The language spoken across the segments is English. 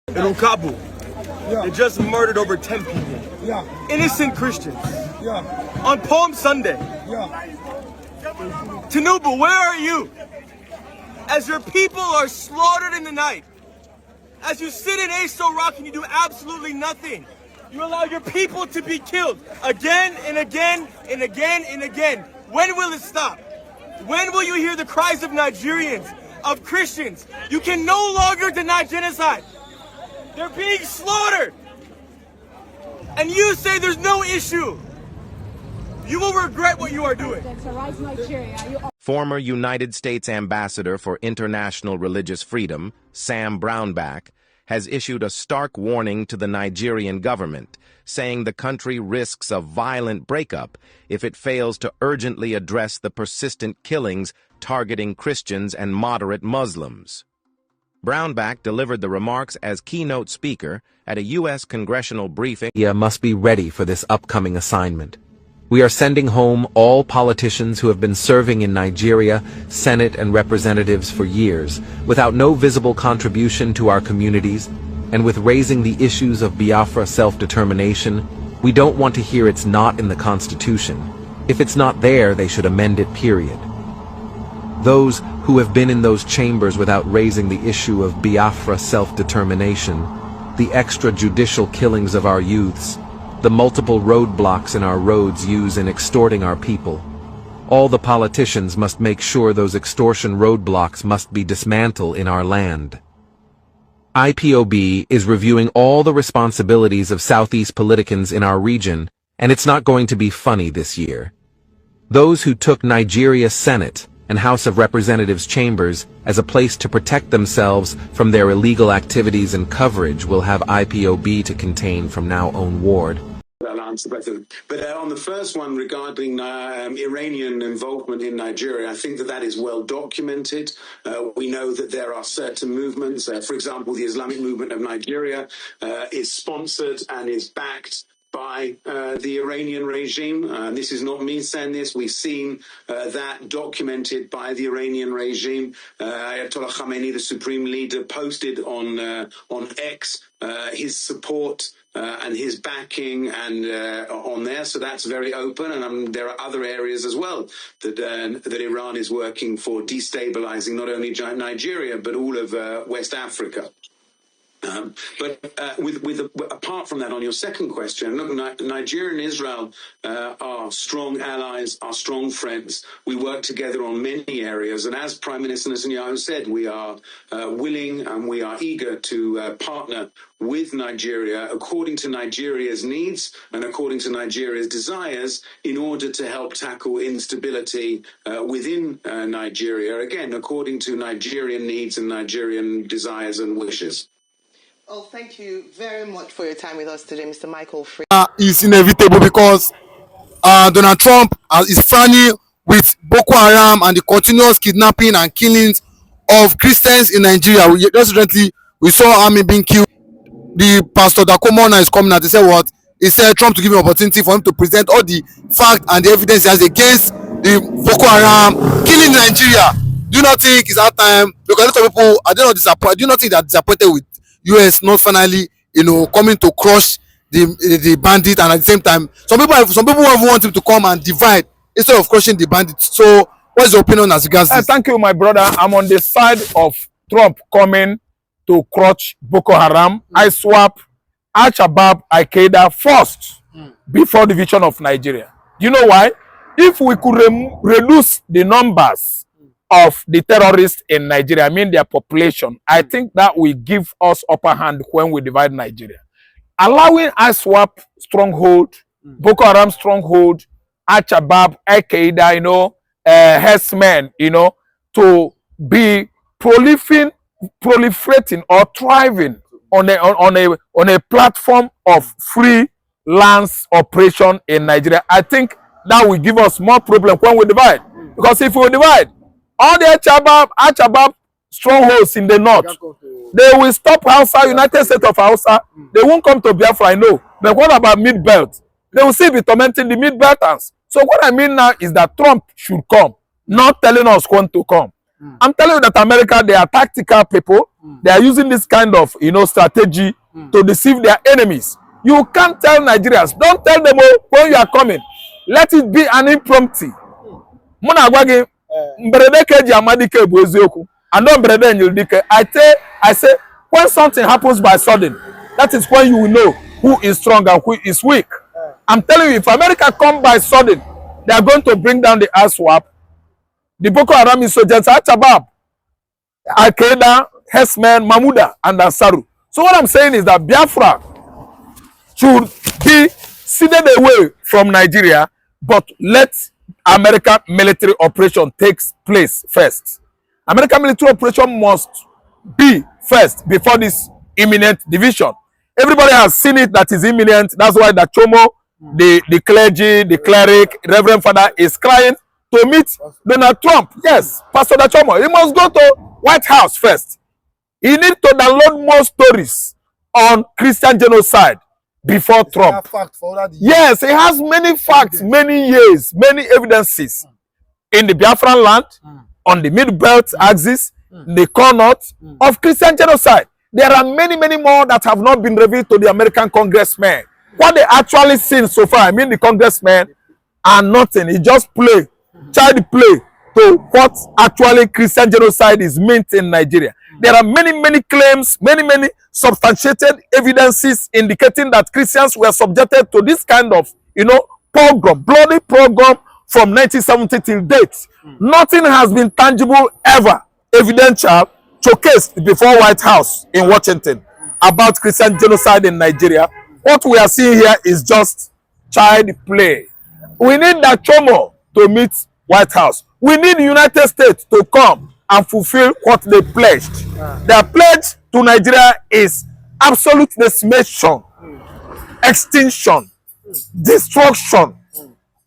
in Ukabu, they just murdered over 10 people. Innocent Christians. On Palm Sunday. Tinubu, where are you? As your people are slaughtered in the night, as you sit in Aso Rock and you do absolutely nothing, you allow your people to be killed again and again and again and again. When will it stop? When will you hear the cries of Nigerians, of Christians? You can no longer deny genocide. They're being slaughtered. And you say there's no issue. You will regret what you are doing. Former United States Ambassador for International Religious Freedom, Sam Brownback, has issued a stark warning to the Nigerian government, saying the country risks a violent breakup if it fails to urgently address the persistent killings targeting Christians and moderate Muslims. Brownback delivered the remarks as keynote speaker at a U.S. congressional briefing. India must be ready for this upcoming assignment. We are sending home all politicians who have been serving in Nigeria, Senate and representatives for years, without no visible contribution to our communities, and with raising the issues of Biafra self-determination. We don't want to hear it's not in the Constitution. If it's not there, they should amend it, period. Those who have been in those chambers without raising the issue of Biafra self-determination, the extrajudicial killings of our youths, the multiple roadblocks in our roads used in extorting our people. All the politicians must make sure those extortion roadblocks must be dismantled in our land. IPOB is reviewing all the responsibilities of Southeast politicans in our region, and it's not going to be funny this year. Those who took Nigeria's Senate and House of Representatives chambers as a place to protect themselves from their illegal activities and coverage will have IPOB to contain from now onward. I'll answer better. But on the first one regarding Iranian involvement in Nigeria, I think that is well documented. We know that there are certain movements. For example, the Islamic movement of Nigeria is sponsored and is backed by the Iranian regime. This is not me saying this. We've seen that documented by the Iranian regime. Ayatollah Khamenei, the supreme leader, posted on X his support and his backing and on there, so that's very open. And there are other areas as well that Iran is working for, destabilizing not only Nigeria but all of West Africa. Apart from that, on your second question, look, Nigeria and Israel are strong allies, are strong friends. We work together on many areas, and as Prime Minister Netanyahu said, we are willing and we are eager to partner with Nigeria according to Nigeria's needs and according to Nigeria's desires in order to help tackle instability within Nigeria, again, according to Nigerian needs and Nigerian desires and wishes. Well, thank you very much for your time with us today, Mr. Michael Free. It's inevitable because Donald Trump is frowning with Boko Haram and the continuous kidnapping and killings of Christians in Nigeria. Just recently, we saw army being killed. The pastor Dakomona is coming out. They said what? He said Trump to give him opportunity for him to present all the facts and the evidence he has against the Boko Haram killing in Nigeria. Do you not think it's our time? Because a lot of people are not disappointed. Do you not think they're disappointed with US not finally, coming to crush the bandit, and at the same time, some people want him to come and divide instead of crushing the bandits. So, what's your opinion as regards this? Thank you, my brother. I'm on the side of Trump coming to crush Boko Haram. I swap Al-Shabaab, Al-Qaeda first before the vision of Nigeria. Do you know why? If we could reduce the numbers of the terrorists in Nigeria, I mean their population, I think that will give us upper hand when we divide Nigeria. Allowing ISWAP stronghold, Boko Haram stronghold, Al-Shabaab, Al-Qaeda, herdsmen, to be proliferating or thriving on a platform of free lands operation in Nigeria. I think that will give us more problem when we divide. Because if we divide, all the Al-Shabaab strongholds in the north, they will stop Hausa, United States of Hausa. They won't come to Biafra, I know. But what about mid-belt? They will still be tormenting the mid-belters. So what I mean now is that Trump should come, not telling us when to come. I'm telling you that America, they are tactical people. They are using this kind of, strategy to deceive their enemies. You can't tell Nigerians. Don't tell them when you are coming. Let it be an impromptu. I say, when something happens by sudden, that is when you will know who is strong and who is weak. I'm telling you, if America come by sudden, they are going to bring down the ISWAP, the Boko Haram insurgents, Al-Shabaab, Al-Qaeda, Hesman, Mahmuda, and Ansaru. So what I'm saying is that Biafra should be seated away from Nigeria, but let American military operation takes place first. American military operation must be first before this imminent division. Everybody has seen it that is imminent. That's why the Chomo, the clergy, the cleric, Reverend Father is crying to meet Donald Trump. Yes, Pastor Dachomo, he must go to White House first. He needs to download more stories on Christian genocide before Trump. Yes, he has many facts, many years, many evidences in the Biafran land, on the Mid-Belt axis, the corner of Christian genocide. There are many, many more that have not been revealed to the American congressmen. What they actually seen so far, I mean the congressmen, are nothing. He just play, child play to what actually Christian genocide is meant in Nigeria. There are many, many claims, many substantiated evidences indicating that Christians were subjected to this kind of, pogrom, bloody pogrom from 1970 till date. Nothing has been tangible ever, evidential, showcased before White House in Washington about Christian genocide in Nigeria. What we are seeing here is just child play. We need that Chomo to meet White House. We need the United States to come and fulfill what they pledged. Their pledge to Nigeria is absolute decimation, extinction, destruction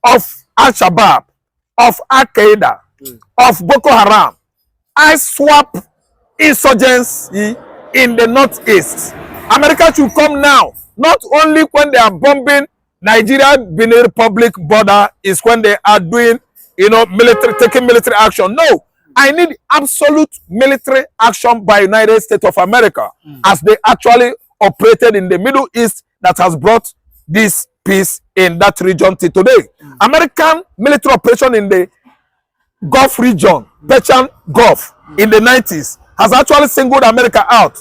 of Al-Shabaab, of Al-Qaeda, of Boko Haram. I swap insurgency in the Northeast. America should come now. Not only when they are bombing Nigeria Benin Republic border is when they are doing, taking military action. No, I need absolute military action by United States of America as they actually operated in the Middle East that has brought this peace in that region till today. American military operation in the Gulf region, Persian Gulf, in the 90s has actually singled America out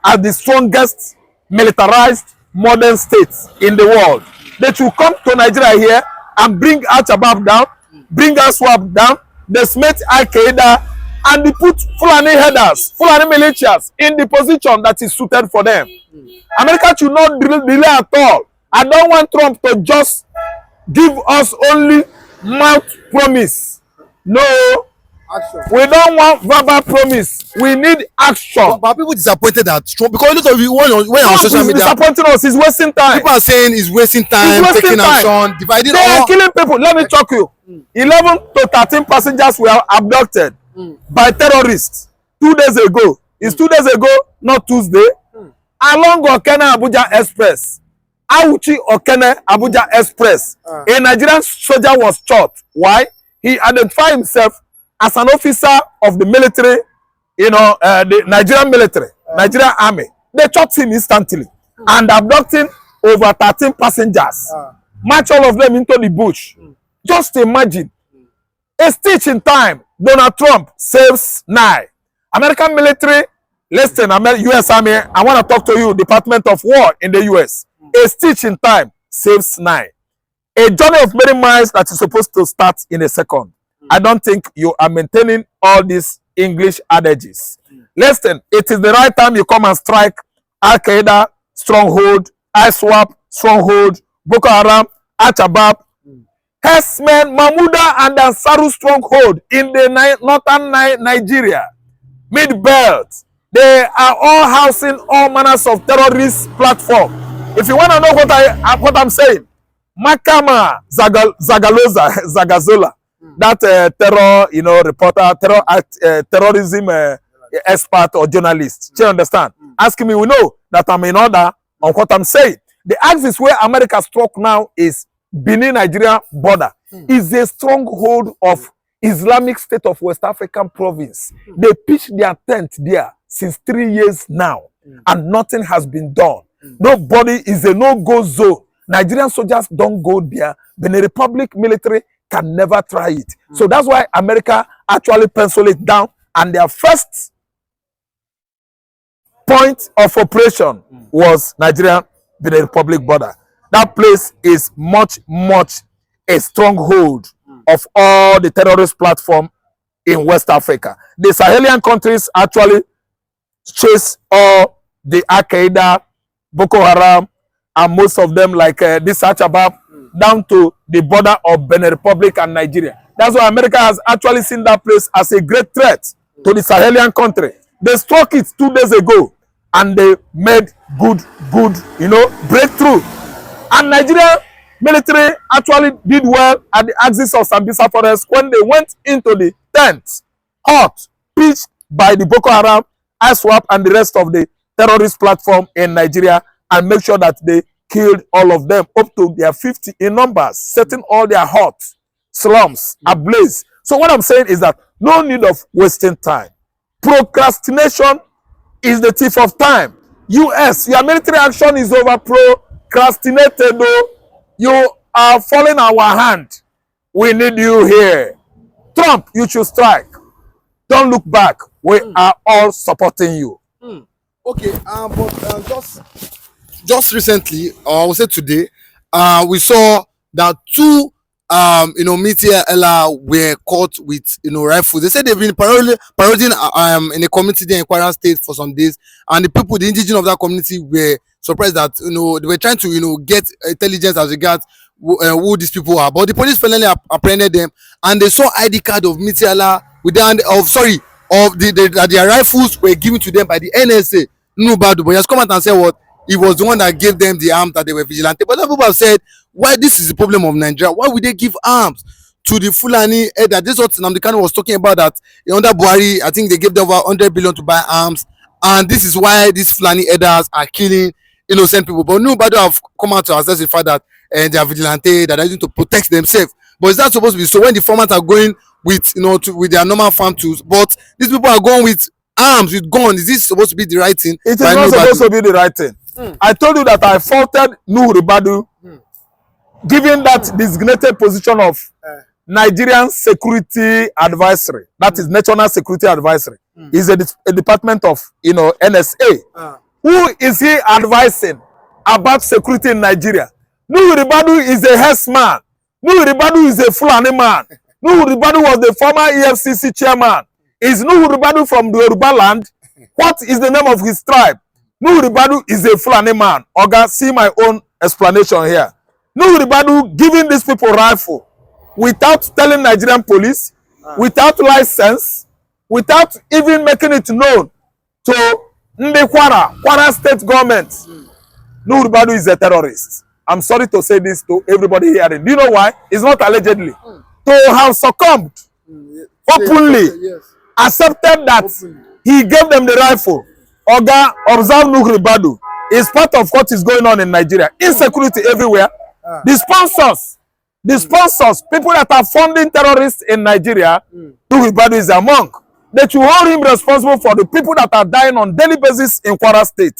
as the strongest militarized modern states in the world. They should come to Nigeria here and bring Al-Shabaab down, bring ISWAP down, dismiss Al-Qaeda, and they put Fulani headers, Fulani militias in the position that is suited for them. America should not delay at all. I don't want Trump to just give us only mouth promise. No, action. We don't want verbal promise. We need action. But people disappointed that Trump, because a lot of you when on social media, disappointing us. He's wasting time. People are saying he's wasting time, taking action, dividing. They are killing people. Let me talk you. 11 to 13 passengers were abducted by terrorists 2 days ago. It's 2 days ago, not Tuesday. Along Okene Abuja Express. Auchi Okene Abuja Express. A Nigerian soldier was shot. Why? He identified himself as an officer of the military, the Nigerian military, Nigerian army. They shot him instantly and abducting over 13 passengers. March all of them into the bush. Just imagine. A stitch in time, Donald Trump saves 9. American military, listen, U.S. Army, I want to talk to you, Department of War in the U.S. A stitch in time saves 9. A journey of many miles that is supposed to start in a second. I don't think you are maintaining all these English adages. Listen, it is the right time you come and strike Al-Qaeda, stronghold, ISWAP, stronghold, Boko Haram, Al-Shabaab, Hesman, Mahmuda, and Ansaru stronghold in the northern Nigeria, Mid-Belt. They are all housing all manners of terrorist platform. If you want to know what I'm saying, Makama Zagazola, that terror, reporter, terrorism expert or journalist. Do you understand? Ask me, we know that I'm in order on what I'm saying. The axis where America struck now is Benin Nigeria border. Is a stronghold of Islamic State of West African province. They pitched their tent there since 3 years now, and nothing has been done. Nobody is a no-go zone. Nigerian soldiers don't go there. Benin Republic military can never try it. So that's why America actually penciled it down, and their first point of operation was Nigerian Benin Republic border. That place is much a stronghold of all the terrorist platform in West Africa. The Sahelian countries actually chase all the Al-Qaeda, Boko Haram, and most of them like this Al-Shabaab down to the border of Benin Republic and Nigeria. That's why America has actually seen that place as a great threat to the Sahelian country. They struck it 2 days ago, and they made good, breakthrough. And Nigeria military actually did well at the axis of Sambisa Forest when they went into the tents, hot, pitched by the Boko Haram, ISWAP, and the rest of the terrorist platform in Nigeria, and make sure that they killed all of them, up to their 50 in numbers, setting all their huts, slums ablaze. So what I'm saying is that no need of wasting time. Procrastination is the thief of time. US, your military action is over procrastinated, though. You are falling our hand. We need you here. Trump, you should strike. Don't look back. We are all supporting you. Okay, but just recently, or I would say today, we saw that two Militia were caught with rifles. They said they've been parading in a community there in Kwara State for some days, and the people, the indigenous of that community, were surprised that they were trying to get intelligence as regards who these people are. But the police finally apprehended them, and they saw ID card of Militia with their rifles were given to them by the NSA. No bad, but he has come out and said what he was the one that gave them the arms, that they were vigilante. But other people have said, why this is the problem of Nigeria? Why would they give arms to the Fulani header? This is what Nnamdi Kanu was talking about, that under Buhari, I think they gave them over 100 billion to buy arms, and this is why these Fulani headers are killing innocent people. But nobody have come out to assess the fact that they are vigilante, that they are using to protect themselves. But is that supposed to be so when the farmers are going with with their normal farm tools, but these people are going with arms, with guns? Is this supposed to be the right thing? It is not supposed to be the right thing. I told you that I faulted Nuhu Ribadu, given that designated position of Nigerian Security Advisory, that is National Security Advisory, is a department of NSA. Who is he advising about security in Nigeria? Nuhu Ribadu is a herdsman. Nuhu Ribadu is a Fulani man. Nuhu Ribadu was the former EFCC chairman. Is Nuhu Ribadu from the Yoruba land? What is the name of his tribe? Nuhu Ribadu is a Fulani man. Oga, see my own explanation here. Nuhu Ribadu giving these people rifle without telling Nigerian police, without license, without even making it known to Kwara state government. Nuhu Ribadu is a terrorist. I'm sorry to say this to everybody hearing. Do you know why? It's not allegedly. To have succumbed openly, accepted that he gave them the rifle. Oga, observe Nuhu Ribadu is part of what is going on in Nigeria. Insecurity everywhere. The sponsors, people that are funding terrorists in Nigeria, Nuhu Ribadu is among. They should hold him responsible for the people that are dying on daily basis in Kwara State.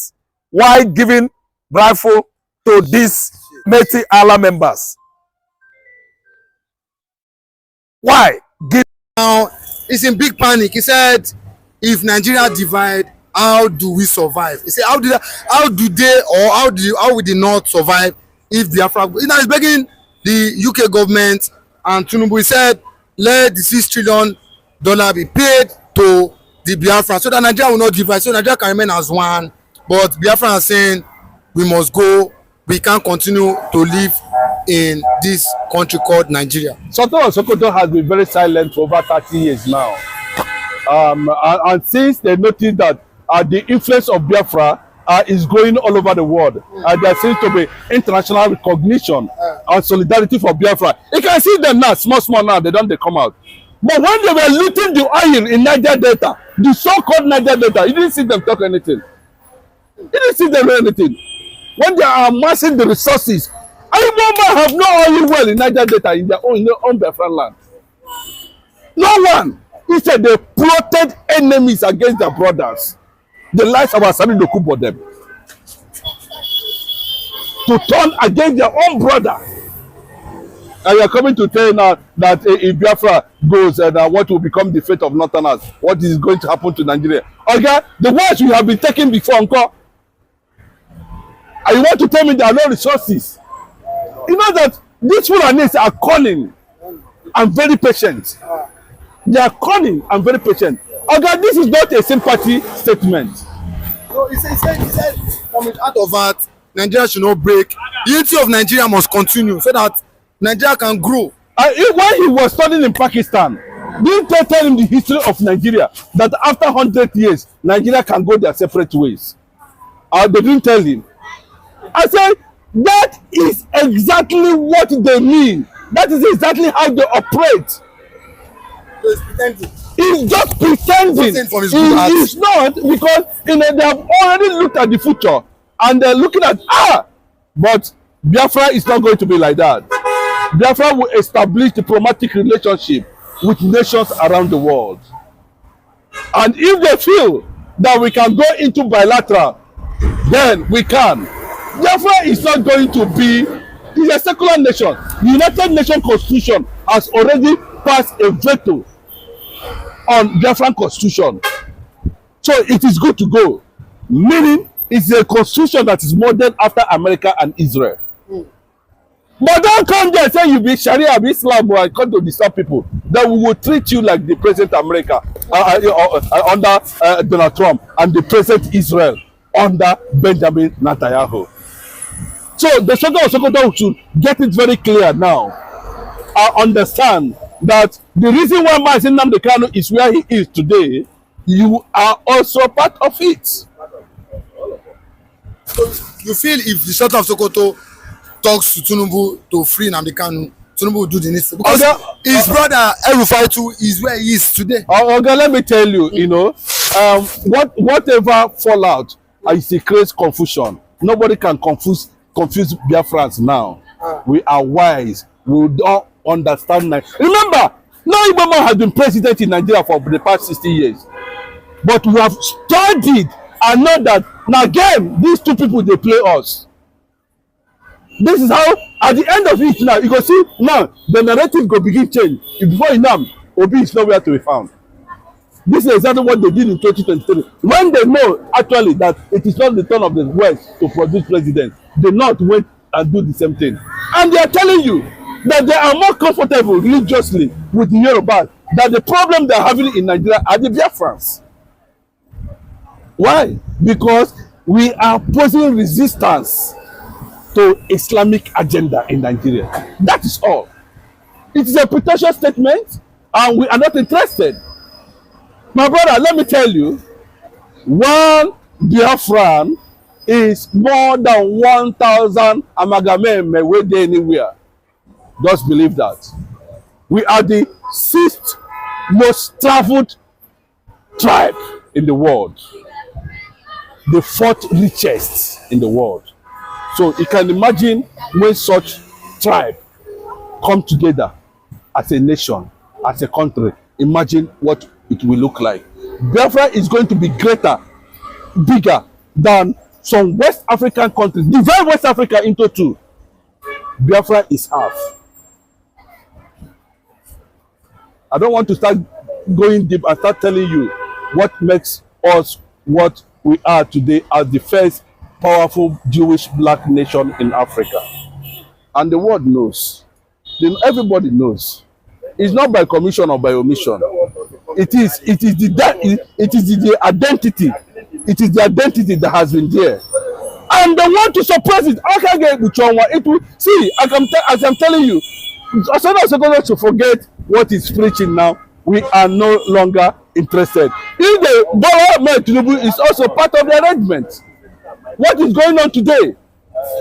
Why giving rifle to these Meti Allah members? Why? Now, he's in big panic. He said, if Nigeria divide, how do we survive? He said, how will they not survive if Biafra? He's begging the UK government and Tinubu. He said, let the $6 trillion be paid to the Biafra so that Nigeria will not divide, so Nigeria can remain as one. But Biafra are saying, we must go. We can't continue to live in this country called Nigeria. Sokoto has been very silent for over 30 years now. And since they noticed that the influence of Biafra is growing all over the world, there seems to be international recognition and solidarity for Biafra. You can see them now, small now, they come out. But when they were looting the oil in Niger Delta, the so-called Niger Delta, you didn't see them talk anything. You didn't see them do anything. When they are amassing the resources, I remember have no oil well in Niger Delta in their own Biafran land. No one. Instead, they plotted enemies against their brothers. The lives of Asani Dokubo them. To turn against their own brother. And you are coming to tell now that if Biafra goes and what will become the fate of Northerners, what is going to happen to Nigeria? Okay, the words you have been taking before, Uncle. And you want to tell me there are no resources? You know that these Fulanis are cunning and very patient. They are cunning and very patient. Okay, this is not a sympathy statement. No, he said coming out of that, Nigeria should not break. The unity of Nigeria must continue so that Nigeria can grow. When he was studying in Pakistan, didn't they tell him the history of Nigeria? That after 100 years, Nigeria can go their separate ways. They didn't tell him. I said, that is exactly what they mean. That is exactly how they operate. He's pretending. He's just pretending. He is not, because they have already looked at the future and they're looking at, but Biafra is not going to be like that. Biafra will establish diplomatic relationship with nations around the world. And if they feel that we can go into bilateral, then we can. Biafra is not going to be, it's a secular nation. The United Nations Constitution has already passed a veto on Biafran Constitution. So it is good to go. Meaning, it's a constitution that is modeled after America and Israel. But don't come there and say you be Sharia, be Islam, or come to disturb people. Then we will treat you like the President America under Donald Trump and the President Israel under Benjamin Netanyahu. So the Sultan of Sokoto should get it very clear now. I understand that the reason why Mazi Nnamdi Kanu is where he is today, you are also part of it. So you feel if the Sultan of Sokoto talks to Tinubu to free Nnamdi Kanu, Tinubu will do the needful? Because his brother El-Rufai too is where he is today. Okay, let me tell you, whatever fallout is a creates confusion. Nobody can confuse Biafrans now. We are wise. We don't understand. Remember, no Igbo man has been president in Nigeria for the past 60 years. But we have studied and know that now again, these two people, they play us. This is how, at the end of it now, you can see now the narrative go begin change. Before now, Obi is nowhere to be found. This is exactly what they did in 2023. When they know actually that it is not the turn of the West to produce presidents, they not wait and do the same thing. And they are telling you that they are more comfortable religiously with the Yorubas, that the problem they are having in Nigeria are the Biafrans. Why? Because we are posing resistance to Islamic agenda in Nigeria. That is all. It is a pretentious statement and we are not interested. My brother, let me tell you, one Biafran is more than 1,000 amalgamate where anywhere. Just believe that. We are the 6th most traveled tribe in the world. The 4th richest in the world. So you can imagine when such tribe come together as a nation, as a country, imagine what it will look like. Biafra is going to be bigger than some West African countries. Divide West Africa into two. Biafra is half. I don't want to start going deep and start telling you what makes us what we are today as the first powerful Jewish black nation in Africa. And the world knows. Everybody knows. It's not by commission or by omission. It is the identity. It is the identity that has been there. And they want to suppress it. It will see, as I'm telling you, as soon as you're going to forget what he's preaching now, we are no longer interested. If the Bola Tinubu is also part of the arrangement. What is going on today?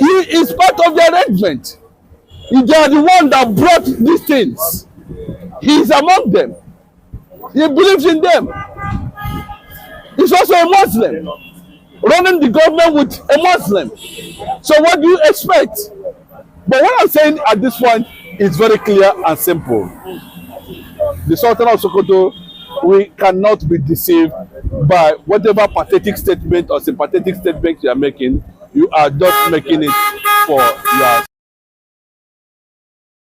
He is part of the arrangement. They are the one that brought these things. He is among them. He believes in them. He's also a Muslim, running the government with a Muslim. So what do you expect? But what I'm saying at this point is very clear and simple. the Sultan of Sokoto, we cannot be deceived by whatever pathetic statement or sympathetic statement you are making. You are just making it for your